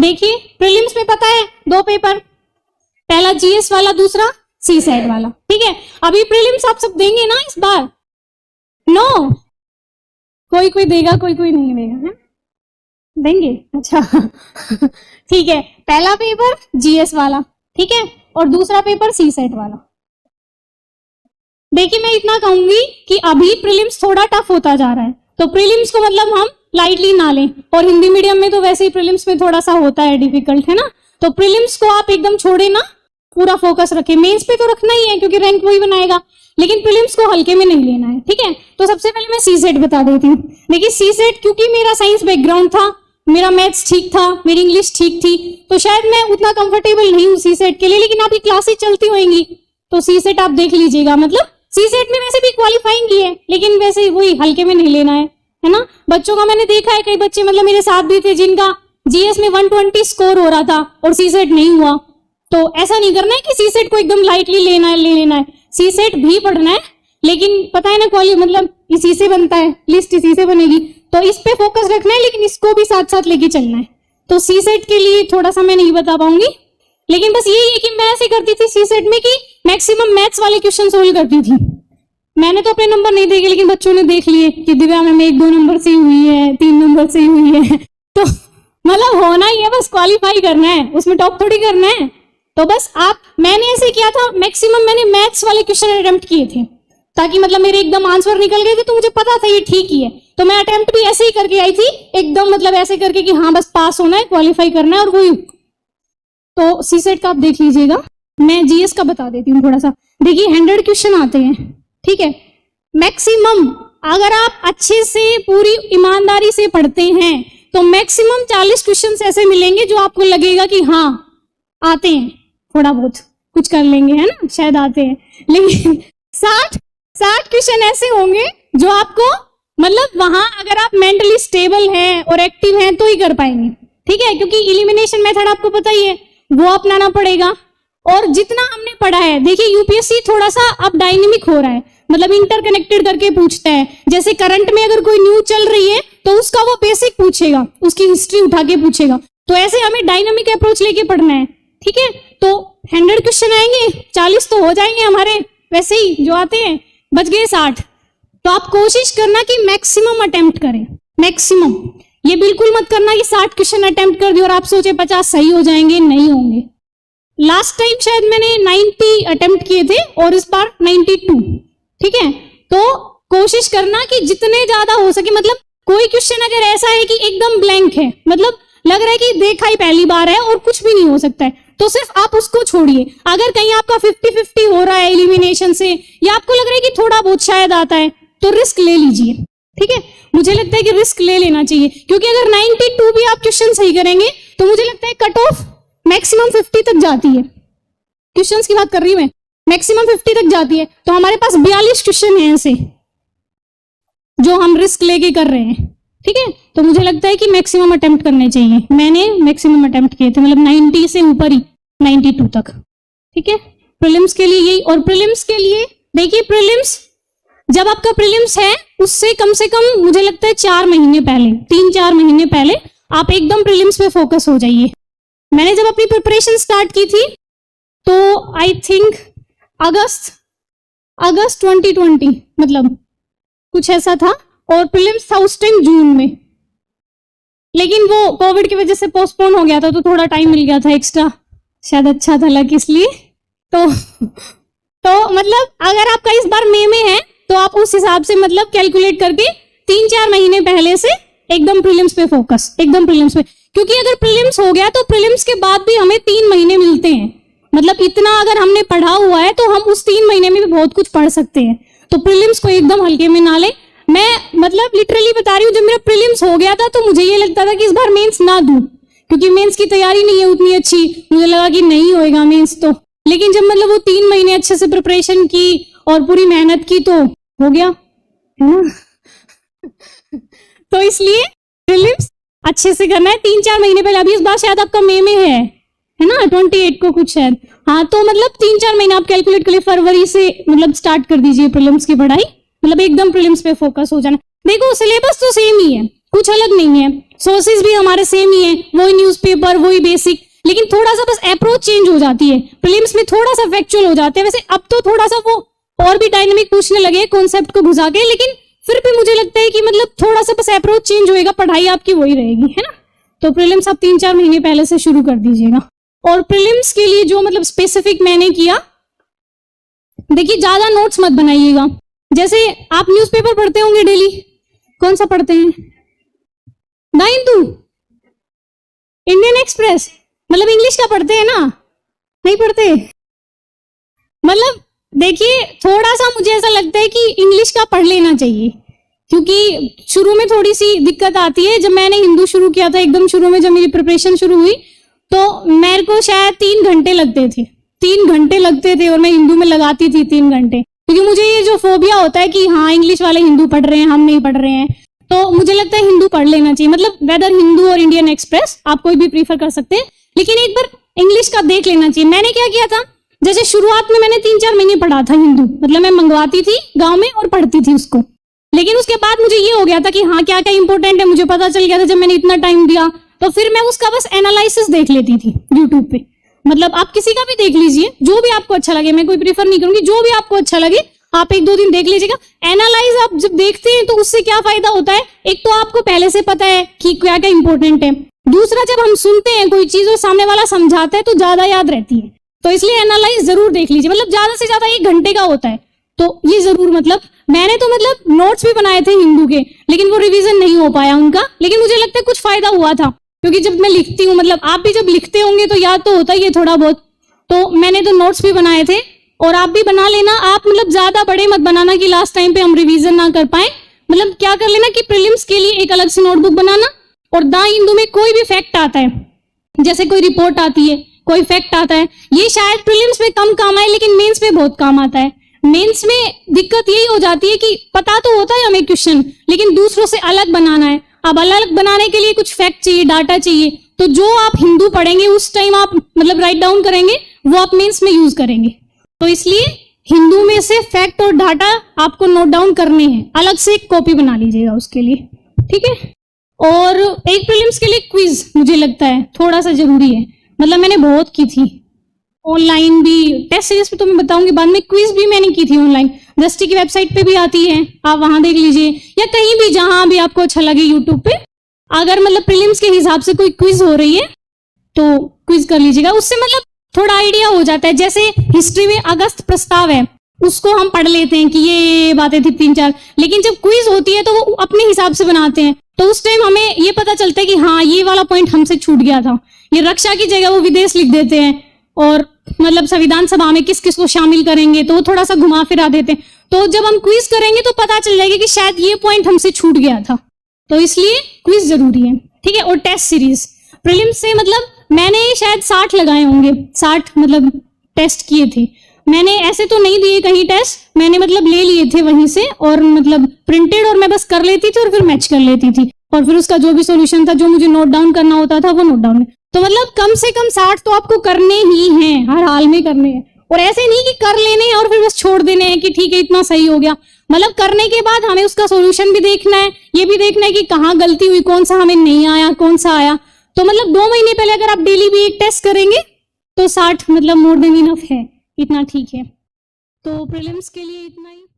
देखिए प्रीलिम्स में पता है 2 पेपर, पहला जीएस वाला, दूसरा सीसेट वाला, ठीक है। अभी प्रीलिम्स आप सब देंगे ना इस बार? नो, कोई कोई देगा, कोई कोई नहीं देगा, है? देंगे, अच्छा ठीक है। पहला पेपर जीएस वाला, ठीक है, और दूसरा पेपर सीसेट वाला। देखिए मैं इतना कहूंगी कि अभी प्रीलिम्स थोड़ा टफ होता जा रहा है, तो प्रीलिम्स को मतलब हम लाइटली ना लें, और हिंदी मीडियम में तो वैसे ही प्रीलिम्स में थोड़ा सा होता है डिफिकल्ट, है ना। तो प्रीलिम्स को आप एकदम छोड़े ना, पूरा फोकस रखें। मेंस पे तो रखना ही है क्योंकि रैंक वही बनाएगा, लेकिन प्रीलिम्स को हल्के में नहीं लेना है, ठीक है। तो सबसे पहले मैं सीसेट बता देती हूँ। देखिए सीसेट, क्योंकि मेरा साइंस बैकग्राउंड था, मेरा मैथ्स ठीक था, मेरी इंग्लिश ठीक थी, तो शायद मैं उतना कंफर्टेबल नहीं हूँ सीसेट के लिए, लेकिन आपकी क्लासेस चलती होंगी तो सीसेट आप देख लीजिएगा। मतलब सीसेट में वैसे भी क्वालिफाइंग की है, लेकिन वैसे वही हल्के में नहीं लेना है ना। बच्चों का मैंने देखा है, कई बच्चे मतलब मेरे साथ भी थे जिनका जीएस में 120 स्कोर हो रहा था और सीसेट नहीं हुआ। तो ऐसा नहीं करना है कि सीसेट को एकदम लाइटली लेना है, ले लेना है। सीसेट भी पढ़ना है, लेकिन पता है ना क्वालिटी मतलब इसी से बनता है, लिस्ट इसी से बनेगी, तो इस पे फोकस रखना है, लेकिन इसको भी साथ साथ लेके चलना है। तो सीसेट के लिए थोड़ा सा मैं नहीं बता पाऊंगी, लेकिन बस यही है कि मैं ऐसे करती थी सीसेट में कि मैक्सिमम मैथ्स वाले क्वेश्चन सोल्व करती थी। मैंने तो अपने नंबर नहीं देखे, लेकिन बच्चों ने देख लिए कि दिव्या मैम 1-2 नंबर से हुई है, 3 नंबर से हुई है। तो मतलब होना ही है, बस क्वालिफाई करना है, उसमें टॉप थोड़ी करना है। तो बस मैंने ऐसे किया था, मैक्सिमम मैंने मैथ्स वाले क्वेश्चन अटेम्प्ट किए थे, ताकि मतलब मेरे एकदम आंसर निकल गए थे, तो मुझे पता था ये ठीक ही है। तो मैं अटेम्प्ट भी ऐसे ही करके आई थी, एकदम मतलब ऐसे करके कि हाँ बस पास होना है, क्वालिफाई करना है, और वही। तो सीसेट का आप देख लीजिएगा। मैं जीएस का बता देती हूँ थोड़ा सा। देखिए 100 क्वेश्चन आते हैं, ठीक है। मैक्सिमम अगर आप अच्छे से पूरी ईमानदारी से पढ़ते हैं तो मैक्सिमम 40 क्वेश्चन ऐसे मिलेंगे जो आपको लगेगा कि हाँ आते हैं, थोड़ा बहुत कुछ कर लेंगे, है ना, शायद आते हैं। लेकिन 60 क्वेश्चन ऐसे होंगे जो आपको मतलब वहां अगर आप मेंटली स्टेबल हैं और एक्टिव हैं तो ही कर पाएंगे, ठीक है। क्योंकि इलिमिनेशन मेथड आपको पता ही है, वो अपनाना पड़ेगा। और जितना हमने पढ़ा है, देखिए यूपीएससी थोड़ा सा अब डायनेमिक हो रहा है, मतलब इंटरकनेक्टेड करके पूछता है। जैसे करंट में अगर कोई न्यूज चल रही है तो उसका वो बेसिक पूछेगा, उसकी हिस्ट्री उठा के पूछेगा। तो ऐसे हमें डायनेमिक अप्रोच लेके पढ़ना है, ठीक है। तो 100 क्वेश्चन आएंगे, 40 तो हो जाएंगे हमारे वैसे ही जो आते हैं, बच गए 60। तो आप कोशिश करना कि मैक्सिमम अटेम्प्ट करें, मैक्सिमम। ये बिल्कुल मत करना कि 60 क्वेश्चन अटेम्प्ट कर दिए और आप सोचे 50 सही हो जाएंगे, नहीं होंगे। लास्ट टाइम शायद मैंने 90 अटेम्प्ट किए थे और इस बार 92, ठीक है। तो कोशिश करना कि जितने ज्यादा हो सके, मतलब कोई क्वेश्चन अगर ऐसा है कि एकदम ब्लैंक है, मतलब लग रहा है कि देखा ही पहली बार है और कुछ भी नहीं हो सकता है, तो सिर्फ आप उसको छोड़िए। अगर कहीं आपका 50-50 हो रहा है एलिमिनेशन से, या आपको लग रहा है कि थोड़ा बहुत शायद आता है, तो रिस्क ले लीजिए, ठीक है। मुझे लगता है कि रिस्क ले लेना चाहिए, क्योंकि अगर 92 भी आप क्वेश्चन सही करेंगे तो मुझे लगता है कट ऑफ मैक्सिमम 50 तक जाती है। क्वेश्चंस की बात कर रही हूं मैं, मैक्सिमम 50 तक जाती है। तो हमारे पास 42 क्वेश्चन हैं ऐसे जो हम रिस्क लेके कर रहे हैं, ठीक है। तो मुझे लगता है कि मैक्सिमम अटेम्प्ट करने चाहिए। मैंने मैक्सिमम अटेम्प्ट किए थे, मतलब 90 से ऊपर ही, 92 तक, ठीक है। प्रीलिम्स के लिए यही। और प्रीलिम्स के लिए देखिए, प्रीलिम्स जब आपका प्रीलिम्स है उससे कम से कम मुझे लगता है 4 महीने पहले, 3-4 महीने पहले आप एकदम प्रीलिम्स पे फोकस हो जाइए। मैंने जब अपनी प्रिपरेशन स्टार्ट की थी तो आई थिंक अगस्त 2020 मतलब कुछ ऐसा था, और प्रीलिम्स था उस टाइम जून में, लेकिन वो कोविड की वजह से पोस्टपोन हो गया था, तो थोड़ा टाइम मिल गया था एक्स्ट्रा, शायद अच्छा था लक इसलिए। तो मतलब अगर आपका इस बार मई में है तो आप उस हिसाब से मतलब कैलकुलेट करके 3-4 महीने पहले से एकदम प्रीलिम्स पे फोकस, एकदम प्रीलिम्स पे। क्योंकि अगर प्रीलिम्स हो गया तो प्रीलिम्स के बाद भी हमें 3 महीने मिलते हैं, मतलब इतना अगर हमने पढ़ा हुआ है तो हम उस 3 महीने में भी बहुत कुछ पढ़ सकते हैं। तो प्रीलिम्स को एकदम हल्के में ना ले। मैं मतलब लिटरली बता रही हूँ, जब मेरा प्रीलिम्स हो गया था तो मुझे ये लगता था कि इस बार मेंस ना दूं, क्योंकि मेंस की तैयारी नहीं है उतनी अच्छी, मुझे लगा कि नहीं होएगा मेंस तो। लेकिन जब मतलब वो 3 महीने अच्छे से प्रिपरेशन की और पूरी मेहनत की तो हो गया, है ना। तो इसलिए प्रीलिम्स अच्छे से करना है 3-4 महीने पहले। अभी इस बार शायद आपका मई में है ना, 28 को कुछ शायद, हाँ। तो मतलब 3-4 महीना आप कैलकुलेट कर लिए, फरवरी से मतलब स्टार्ट कर दीजिए प्रीलिम्स की पढ़ाई, मतलब एकदम प्रीलिम्स पे फोकस हो जाना। देखो सिलेबस तो सेम ही है, कुछ अलग नहीं है, सोर्सेज भी हमारे सेम ही है, वही न्यूज़पेपर, वही बेसिक, लेकिन थोड़ा सा बस अप्रोच चेंज हो जाती है। प्रीलिम्स में थोड़ा सा फैक्चुअल हो जाते हैं, वैसे अब तो थोड़ा सा वो और भी डायनेमिक पूछने लगे कॉन्सेप्ट को घुसा के, लेकिन फिर भी मुझे लगता है कि मतलब थोड़ा सा बस अप्रोच चेंज होएगा, पढ़ाई आपकी वही रहेगी, है ना। तो प्रीलिम्स आप 3-4 महीने पहले से शुरू कर दीजिएगा। और प्रीलिम्स के लिए जो मतलब स्पेसिफिक मैंने किया, देखिए ज्यादा नोट्स मत बनाइएगा। जैसे आप न्यूज़पेपर पढ़ते होंगे डेली, कौन सा पढ़ते हैं? द हिंदू, इंडियन एक्सप्रेस, मतलब इंग्लिश का पढ़ते हैं ना? नहीं पढ़ते? मतलब देखिए थोड़ा सा मुझे ऐसा लगता है कि इंग्लिश का पढ़ लेना चाहिए, क्योंकि शुरू में थोड़ी सी दिक्कत आती है। जब मैंने हिंदू शुरू किया था, एकदम शुरू में जब मेरी प्रिपरेशन शुरू हुई, तो मेरे को शायद 3 घंटे लगते थे, 3 घंटे लगते थे, और मैं हिंदू में लगाती थी 3 घंटे, क्योंकि मुझे ये जो फोबिया होता है कि हाँ इंग्लिश वाले हिंदू पढ़ रहे हैं, हम नहीं पढ़ रहे हैं, तो मुझे लगता है हिंदू पढ़ लेना चाहिए। मतलब वेदर हिंदू और इंडियन एक्सप्रेस आप कोई भी प्रीफर कर सकते हैं, लेकिन एक बार इंग्लिश का देख लेना चाहिए। मैंने क्या किया था, जैसे शुरुआत में मैंने 3-4 महीने पढ़ा था हिंदू, मतलब मैं मंगवाती थी गांव में और पढ़ती थी उसको, लेकिन उसके बाद मुझे ये हो गया था कि हाँ क्या क्या इंपॉर्टेंट है, मुझे पता चल गया था जब मैंने इतना टाइम दिया। तो फिर मैं उसका बस एनालिसिस देख लेती थी यूट्यूब पे। मतलब आप किसी का भी देख लीजिए, जो भी आपको अच्छा लगे, मैं कोई प्रीफर नहीं करूंगी, जो भी आपको अच्छा लगे आप 1-2 दिन देख लीजिएगा। एनालाइज आप जब देखते हैं तो उससे क्या फायदा होता है, एक तो आपको पहले से पता है कि क्या क्या इंपॉर्टेंट है, दूसरा जब हम सुनते हैं कोई चीज और सामने वाला समझाता है तो ज्यादा याद रहती है। तो इसलिए एनालाइज जरूर देख लीजिए, मतलब ज्यादा से ज्यादा 1 घंटे का होता है, तो ये जरूर, मतलब मैंने तो मतलब नोट्स भी बनाए थे हिंदू के, लेकिन वो रिवीजन नहीं हो पाया उनका, लेकिन मुझे लगता है कुछ फायदा हुआ था, क्योंकि जब मैं लिखती हूँ, मतलब आप भी जब लिखते होंगे तो याद तो होता ही है थोड़ा बहुत, तो मैंने तो नोट्स भी बनाए थे, और आप भी बना लेना। आप मतलब ज्यादा बड़े मत बनाना कि लास्ट टाइम पे हम रिवीजन ना कर पाए, मतलब क्या कर लेना कि प्रीलिम्स के लिए एक अलग से नोटबुक बनाना, और द हिंदू में कोई भी फैक्ट आता है, जैसे कोई रिपोर्ट आती है, कोई फैक्ट आता है, ये शायद प्रीलिम्स में कम काम आए लेकिन मेंस में बहुत काम आता है। मेंस में दिक्कत यही हो जाती है कि पता तो होता है हमें क्वेश्चन, लेकिन दूसरों से अलग बनाना है। अब अलग बनाने के लिए कुछ फैक्ट चाहिए, डाटा चाहिए, तो जो आप हिंदू पढ़ेंगे उस टाइम आप मतलब राइट डाउन करेंगे, वो आप मेंस में यूज करेंगे। तो इसलिए हिंदू में से फैक्ट और डाटा आपको नोट डाउन करने हैं, अलग से एक कॉपी बना लीजिएगा उसके लिए, ठीक है। और एक प्रीलिम्स के लिए क्विज मुझे लगता है थोड़ा सा जरूरी है, मतलब मैंने बहुत की थी ऑनलाइन भी, टेस्ट सीरीज पे तो मैं बताऊंगी बाद में, क्विज भी मैंने की थी ऑनलाइन, दृष्टि की वेबसाइट पे भी आती है, आप वहां देख लीजिए, या कहीं भी जहां भी आपको अच्छा लगे यूट्यूब पे, अगर मतलब प्रीलिम्स के हिसाब से कोई क्विज हो रही है तो क्विज कर लीजिएगा, उससे मतलब थोड़ा आइडिया हो जाता है। जैसे हिस्ट्री में अगस्त प्रस्ताव है, उसको हम पढ़ लेते हैं कि ये बातें थी 3-4, लेकिन जब क्विज होती है तो वो अपने हिसाब से बनाते हैं, तो उस टाइम हमें ये पता चलता है कि हाँ ये वाला पॉइंट हमसे छूट गया था, ये रक्षा की जगह वो विदेश लिख देते हैं, और मतलब संविधान सभा में किस किस को शामिल करेंगे तो वो थोड़ा सा घुमा फिरा देते हैं। तो जब हम क्विज करेंगे तो पता चल जाएगा कि शायद ये पॉइंट हमसे छूट गया था, तो इसलिए क्विज जरूरी है, ठीक है। और टेस्ट सीरीज प्रीलिम्स से मतलब मैंने शायद 60 लगाए होंगे, 60 मतलब टेस्ट किए थे मैंने, ऐसे तो नहीं दिए कहीं टेस्ट, मैंने मतलब ले लिए थे वहीं से, और मतलब प्रिंटेड, और मैं बस कर लेती थी और फिर मैच कर लेती थी, और फिर उसका जो भी सॉल्यूशन था, जो मुझे नोट डाउन करना होता था वो नोट डाउन। तो मतलब कम से कम 60 तो आपको करने ही हैं, हर हाल में करने हैं, और ऐसे नहीं कि कर लेने हैं और फिर बस छोड़ देने हैं कि ठीक है इतना सही हो गया। मतलब करने के बाद हमें उसका सॉल्यूशन भी देखना है, ये भी देखना है कि कहाँ गलती हुई, कौन सा हमें नहीं आया, कौन सा आया। तो मतलब 2 महीने पहले अगर आप डेली भी एक टेस्ट करेंगे तो 60 मतलब मोर देन इनफ है, इतना ठीक है। तो प्रीलिम्स के लिए इतना ही।